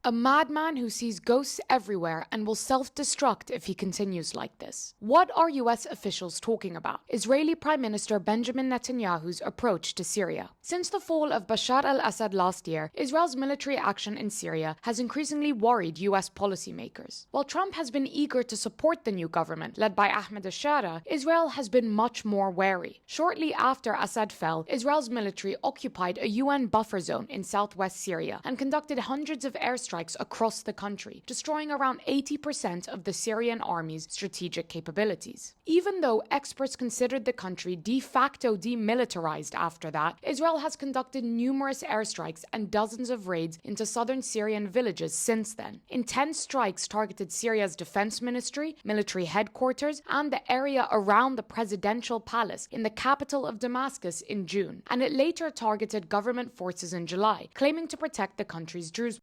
A madman who sees ghosts everywhere and will self-destruct if he continues like this. What are US officials talking about? Israeli Prime Minister Benjamin Netanyahu's approach to Syria. Since the fall of Bashar al-Assad last year, Israel's military action in Syria has increasingly worried US policymakers. While Trump has been eager to support the new government led by Ahmed al-Shara, Israel has been much more wary. Shortly after Assad fell, Israel's military occupied a UN buffer zone in southwest Syria and conducted hundreds of airstrikes across the country, destroying around 80% of the Syrian army's strategic capabilities. Even though experts considered the country de facto demilitarized after that, Israel has conducted numerous airstrikes and dozens of raids into southern Syrian villages since then. Intense strikes targeted Syria's defense ministry, military headquarters, and the area around the presidential palace in the capital of Damascus in June, and it later targeted government forces in July, claiming to protect the country's Druze.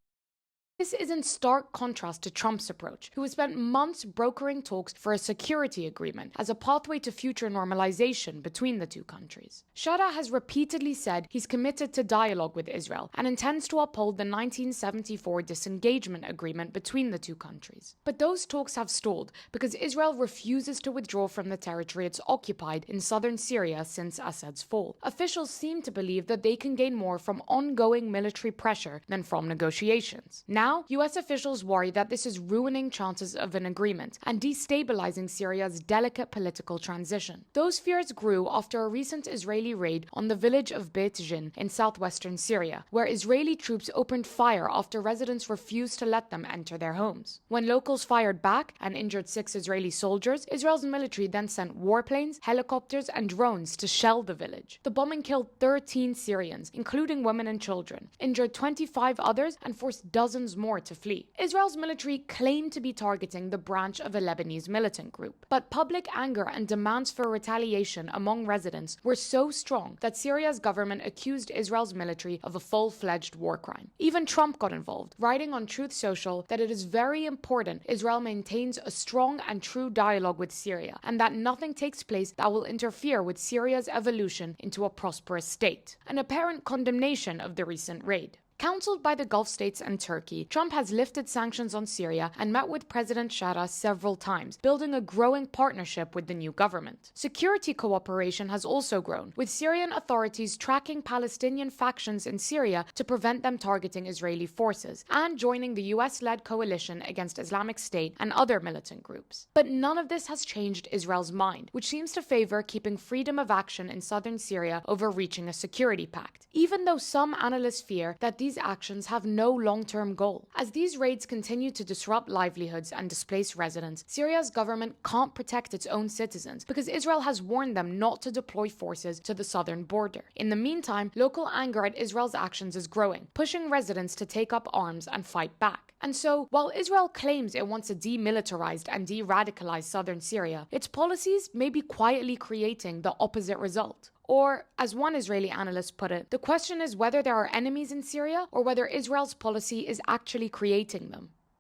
This is in stark contrast to Trump's approach, who has spent months brokering talks for a security agreement as a pathway to future normalization between the two countries. Shara has repeatedly said he's committed to dialogue with Israel and intends to uphold the 1974 disengagement agreement between the two countries. But those talks have stalled because Israel refuses to withdraw from the territory it's occupied in southern Syria since Assad's fall. Officials seem to believe that they can gain more from ongoing military pressure than from negotiations. Now, US officials worry that this is ruining chances of an agreement and destabilizing Syria's delicate political transition. Those fears grew after a recent Israeli raid on the village of Beit Jin in southwestern Syria, where Israeli troops opened fire after residents refused to let them enter their homes. When locals fired back and injured 6 Israeli soldiers, Israel's military then sent warplanes, helicopters, and drones to shell the village. The bombing killed 13 Syrians, including women and children, injured 25 others, and forced dozens more to flee. Israel's military claimed to be targeting the branch of a Lebanese militant group, but public anger and demands for retaliation among residents were so strong that Syria's government accused Israel's military of a full-fledged war crime. Even Trump got involved, writing on TruthSocial that it is very important Israel maintains a strong and true dialogue with Syria, and that nothing takes place that will interfere with Syria's evolution into a prosperous state, an apparent condemnation of the recent raid. Counseled by the Gulf states and Turkey, Trump has lifted sanctions on Syria and met with President Shara several times, building a growing partnership with the new government. Security cooperation has also grown, with Syrian authorities tracking Palestinian factions in Syria to prevent them targeting Israeli forces, and joining the US-led coalition against Islamic State and other militant groups. But none of this has changed Israel's mind, which seems to favor keeping freedom of action in southern Syria over reaching a security pact, even though some analysts fear that these actions have no long-term goal. As these raids continue to disrupt livelihoods and displace residents, Syria's government can't protect its own citizens because Israel has warned them not to deploy forces to the southern border. In the meantime, local anger at Israel's actions is growing, pushing residents to take up arms and fight back. And so, while Israel claims it wants a demilitarized and de-radicalized southern Syria, its policies may be quietly creating the opposite result. Or, as one Israeli analyst put it, the question is whether there are enemies in Syria or whether Israel's policy is actually creating them.